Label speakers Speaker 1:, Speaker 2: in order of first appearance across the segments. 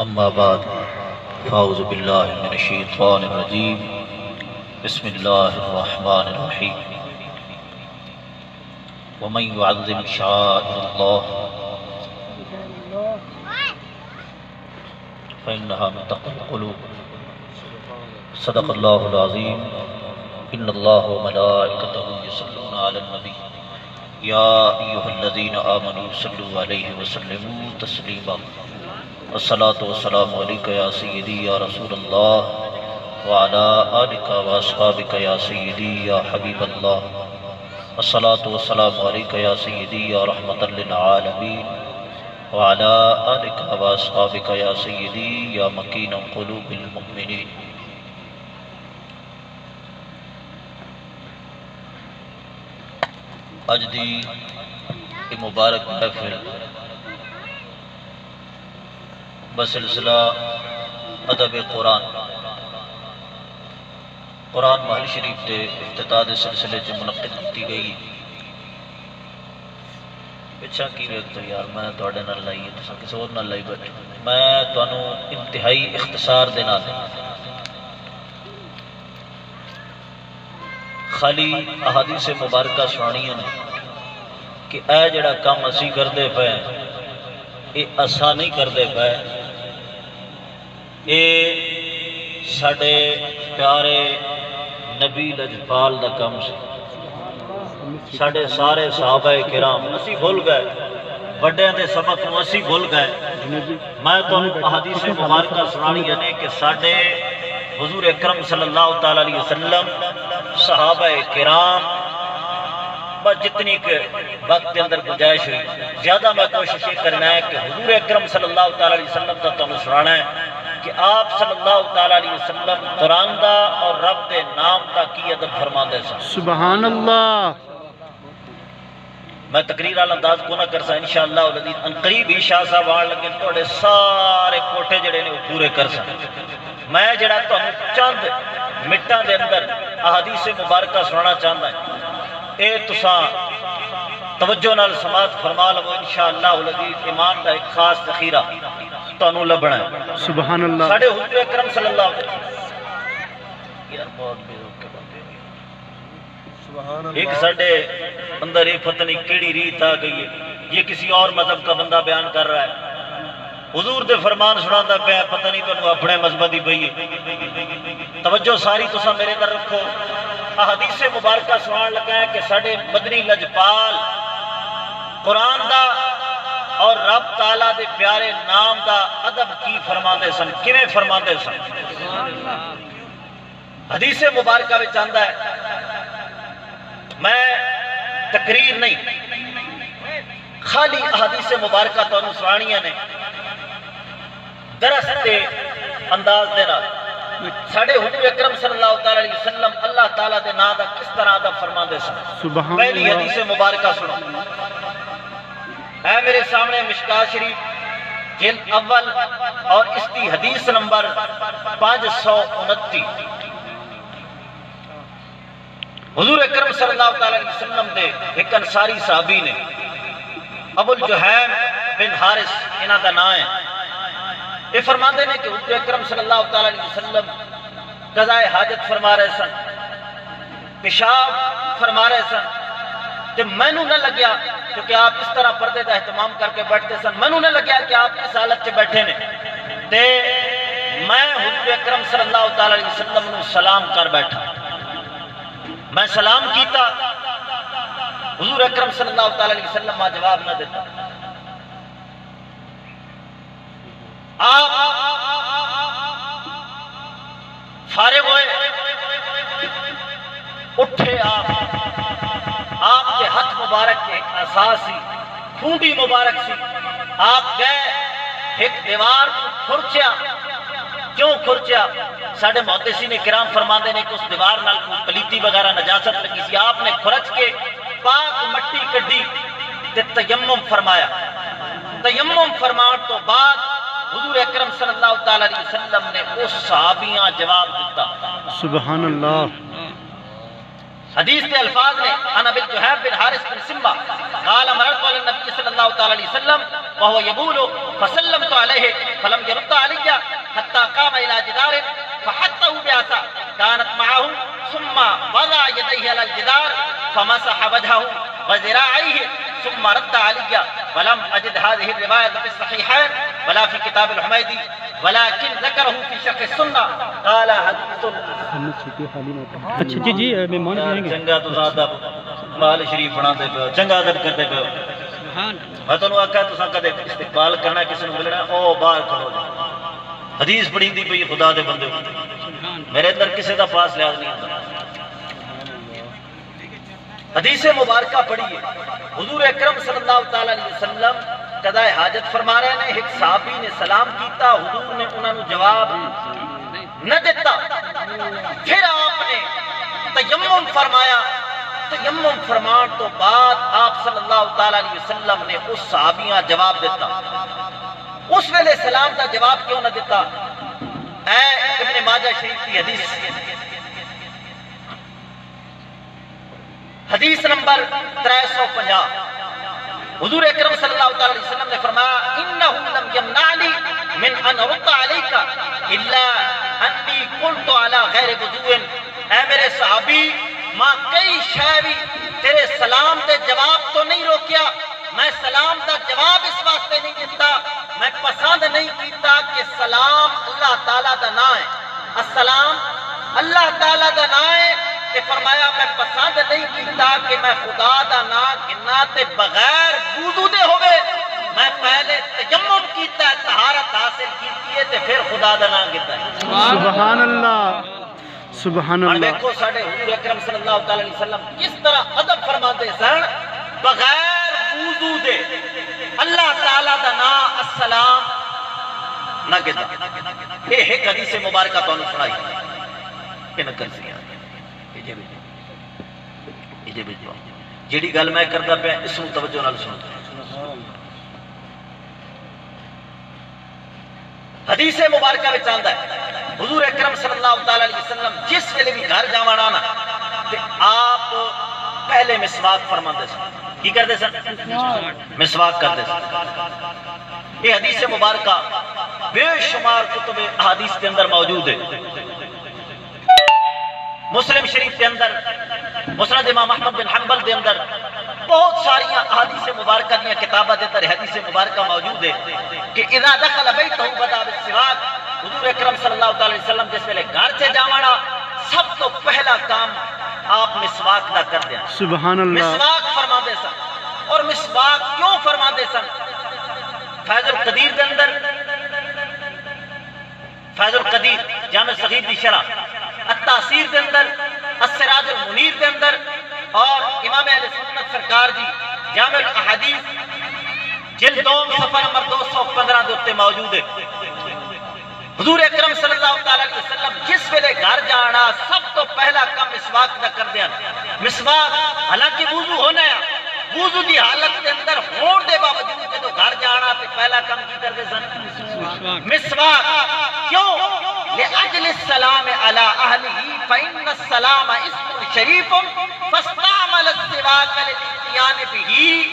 Speaker 1: اما بعد فاعوذ باللہ من الشیطان الرجیم بسم اللہ الرحمن الرحیم ومن يعظم شعائر اللہ فإنها من تقوى القلوب صدق اللہ العظیم ان اللہ وملائکتہ یصلون علی النبی یا ایھا الذین آمنوا صلوا علیہ وسلموا تسلیما الصلاة والسلام علیکہ یا سیدی یا رسول اللہ وعلا آلکہ واصحابکہ یا سیدی یا حبیب اللہ الصلاة والسلام علیکہ یا سیدی یا رحمۃ للعالمین وعلا آلکہ واصحابکہ یا سیدی یا مکین قلوب المؤمنین۔ اج دی مبارک محفل بسلسلہ ادب قرآن محل شریف کے افتتاح دے سلسلے سے منعقد کی گئی۔ پچھا کی وقت یار میں تواڈے نال لائی ہے تساں کسی اور نال لائی بیٹھے، میں تانوں انتہائی اختصار دے نال خالی احادیث مبارکہ سنانیاں نے کہ اے جڑا کام اسی کردے پے اے اساں نہیں کردے پے، اے ساڈے پیارے نبی لجپال دا کام سی۔ ساڈے سارے صحابہ کرام اسی بھول گئے، بڑیاں دے سبق نوں اسی بھول گئے۔ میں تانوں احادیث مبارکہ سنانی نے کہ ساڈے حضور اکرم صلی اللہ تعالی علیہ وسلم صحابہ کرام بس جتنی کہ وقت کے اندر گنجائش ہوئی زیادہ میں کوشش یہ کرنا ہے کہ حضور اکرم صلی اللہ تعالی علیہ وسلم کا تمہیں سنانا ہے کہ آپ صلی اللہ تعالی علیہ وسلم قرآن دا اور رب دے نام دا کی ادب فرما دے سن۔
Speaker 2: سبحان اللہ۔
Speaker 1: میں تقریر والا انداز کو نہ کر سا انشاءاللہ العزیز ان قریب ہی شاہ صاحب آن لگے تھوڑے سارے کوٹے جڑے نے وہ پورے کر سن۔ میں جڑا تمہیں چند مٹاں دے اندر احادیث مبارکہ سنانا چاہتا ہے، اے تساں توجہ نال سماعت فرما لو انشاءاللہ العزیز ایمان دا ایک خاص ذخیرہ تانوں لبنا ہے۔
Speaker 2: سبحان اللہ۔
Speaker 1: ساڈے حضور اکرم صلی اللہ علیہ وسلم ایک ساڈے اندر ایک پتہ نہیں کیڑی ریت آ گئی ہے، یہ کسی اور مذہب کا بندہ بیان کر رہا ہے، حضور دے فرمان سناتا پیا، پتہ نہیں تانوں اپنے مذہب دی پئی ہے۔ توجہ ساری تساں میرے در رکھو، احادیث مبارکہ سنان لگا ہے کہ ساڈے مدنی لجپال قرآن دا اور رب تعالیٰ دے پیارے نام دا ادب کی فرماندے سن، کیویں فرماندے سن۔ حدیث مبارکہ وچ آندا ہے، میں تقریر نہیں خالی احادیث مبارکہ تانوں سنانیاں نے درس دے انداز دے نال۔ ساڈے حضور اکرم صلی اللہ تعالی علیہ وسلم اللہ تعالیٰ دے نام دا کس طرح ادب فرماندے سن۔ پہلی حدیث مبارکہ سنو، اے میرے سامنے مشکاۃ شریف جلد اول اور اس کی حدیث نمبر 529۔ حضور اکرم صلی اللہ تعالی علیہ وسلم دے ایک انصاری صحابی نے ابو الجہیم بن حارث انہاں دا نام ہے، یہ فرماندے نے کہ حضور اکرم صلی اللہ تعالی علیہ وسلم قضاء حاجت فرما رہے سن، پیشاب فرما رہے سن، تے مینوں نہ لگیا کیونکہ آپ اس طرح پردے دا اہتمام کر کے بیٹھتے سن، مینوں نہ لگیا کہ آپ اس حالت سے بیٹھے نے، تے میں حضور اکرم صلی اللہ تعالی علیہ وسلم نو سلام کر بیٹھا، میں سلام کیتا، حضور اکرم صلی اللہ تعالی علیہ وسلم ما جواب نہ دیتا۔ آپ فارغ ہوئے، اٹھے، آپ کے ہاتھ مبارک کے ایک احساس سی، کھونڈی مبارک سی، آپ گئے ایک دیوار کو کھرچیا، کیوں کھرچیا؟ ساڑھے محدثین کرام فرماندے نے کہ اس دیوار نال کوئی پلیتی وغیرہ نجاست لگی سی، آپ نے کھرچ کے پاک مٹی کڈی تے تیمم فرمایا۔ تیمم فرمان تو بعد حضور اکرم صلی اللہ تعالی علیہ وسلم نے اس صحابیاں جواب دیتا۔
Speaker 2: سبحان اللہ۔
Speaker 1: حدیث کے الفاظ میں انا بالجہیم بن حارث بن سمبا قال مررت علی النبی صلی اللہ تعالی علیہ وسلم وهو يقول فسلمت عليه فلم يرد علي حتى قام الى جدار فحطه بعصا كانت معه ثم وضع يديه على الجدار فمسح وجهه وذراعيه ثم رد علي ولم اجد هذه الروايه في الصحيحين ولا في كتاب الحميدي ولكن ذكره في شرح السنه قال حديث
Speaker 2: اچھا جی جی مہمان کہیں گے
Speaker 1: چنگا تو زیادہ مال شریف بنا دے پے چنگا ادب کرتے پے میں تانوں آکھیا تساں کدے استقبال کرنا کسی نوں ملنا او باہر کھلو جا حدیث پڑھی دی پئی خدا دے بندے میرے اندر کسی دا پاس لحاظ نہیں ہوندا حدیث مبارکہ پڑھی ہے حضور اکرم صلی اللہ تعالی علیہ وسلم قضائے حاجت فرما رہے ہیں ایک صحابی نے سلام کیتا حضور نے انہوں نے جواب نہ دیتا پھر آپ نے تیمم فرمایا تیمم فرمان تو بعد آپ صلی اللہ تعالی علیہ وسلم نے اس صحابیاں جواب دیتا اس ویلے سلام کا جواب کیوں نہ دیتا اے ابن ماجہ شریف کی حدیث نمبر 350 حضور اکرم صلی اللہ علیہ وسلم نے فرمایا انہو لم یمنعنی من ان رد علیکا الا انی قلت علی غیر وضوء اے میرے صحابی ماں کئی شہری تیرے سلام دے جواب تو نہیں روکیا میں سلام دا جواب اس واسطے نہیں دیتا میں پسند نہیں کیتا کہ سلام اللہ تعالیٰ دا نام ہے السلام اللہ تعالیٰ دا نام ہے کہ فرمایا میں پسند نہیں کیتا کہ میں خدا دا نام گنا تے بغیر وضو دے ہوئے میں پہلے تیمم کیتا ہے طہارت حاصل کیتی ہے تے پھر خدا دا نام گتا ہے
Speaker 2: سبحان اللہ سبحان اللہ
Speaker 1: دیکھو ساڑھے حضور اکرم صلی اللہ علیہ وسلم کس طرح ادب فرماتے سن بغیر وضو دے اللہ تعالیٰ دا نام السلام نہ گتا یہ ایک حدیث مبارکہ تو انہوں سنائی کہ نہ کر سکیا جیڑی گل میں کرتا پہ اس میں توجہ نہ سنتا حدیث مبارکہ میں چاہتا ہے حضور اکرم صلی اللہ علیہ وسلم جس ویلے بھی گھر جاوانا نا کہ آپ پہلے مسواک فرماتے سن کی کرتے سن مسواک کرتے سن یہ حدیث مبارکہ بے شمار کتب احادیث کے اندر موجود ہے مسلم شریف کے اندر مسند امام احمد بن حنبل کے اندر بہت ساری احادیث مبارکہ دیا کتابہ دیتا رہے حدیث مبارکہ موجود ہے کہ اذا دخل بیتہ بدا بالسواک حضور اکرم صلی اللہ علیہ وسلم جس ویلے گھر سے جاوانا سب تو پہلا کام آپ مسواک دا کر دیا
Speaker 2: سبحان اللہ
Speaker 1: مسواک فرما دے سن اور مسواک کیوں فرما دے سن فیض القدیر کے اندر فیض القدیر جامع صغیر دی شرح التاثیر کے اندر السراج المنیر کے اندر اور امام اہل سنت سرکار دی جامع الاحادیث جلد دوم صفحہ نمبر 215 دے اتے موجود ہے حضور اکرم صلی اللہ علیہ وسلم جس ویلے گھر جانا سب تو پہلا کام مسواک دا کر دیا مسواک حالانکہ وضو ہونا ہے وضو دی حالت کے اندر ہون دے باوجود جدو گھر جانا تے پہلا کام کی کر دے سن مسواک کیوں لأجل السلام على أهله فإن السلام اسم شریف فاستعمل السواک للاتیان به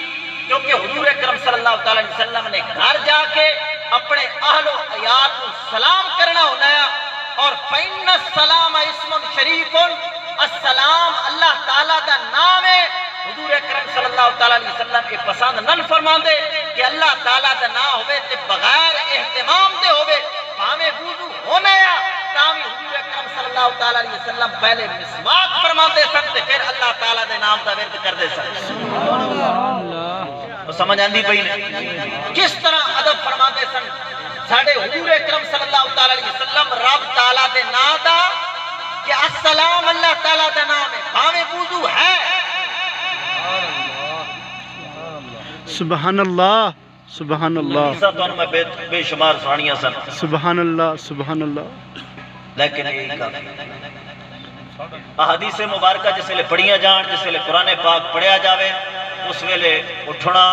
Speaker 1: کیونکہ حضور اکرم صلی اللہ علیہ وسلم نے گھر جا کے اپنے اہل و عیال کو سلام کرنا ہونا ہے اور فإن السلام اسم شریف السلام اللہ تعالیٰ دا نام ہے حضور اکرم صلی اللہ علیہ وسلم کے پسند نن فرما دے کہ اللہ تعالیٰ دا نام ہوئے تے بغیر اہتمام دے ہوئے ہمیں وضو ہونا ہے تاہمی حضور اکرم صلی اللہ علیہ وسلم پہلے مسواک فرما دے سکتے پھر اللہ تعالیٰ دے نام دا ورد کر دے سکتے وہ سمجھ آندی پئی نہیں کس طرح ادب فرما دے سن ساڑھے حضور اکرم صلی اللہ علیہ وسلم رب تعالیٰ دے نام دا کہ السلام اللہ تعالیٰ دے نام ہے ہمیں وضو ہے
Speaker 2: سبحان اللہ سبحان اللہ
Speaker 1: عیسیٰ تو میں بے شمار سانیاں سن
Speaker 2: سبحان اللہ سبحان اللہ
Speaker 1: لیکن یہی کافی احادیث مبارکہ جس ویلے پڑھیاں جان جس ویلے قرآن پاک پڑھیا جاوے اس ویلے اٹھنا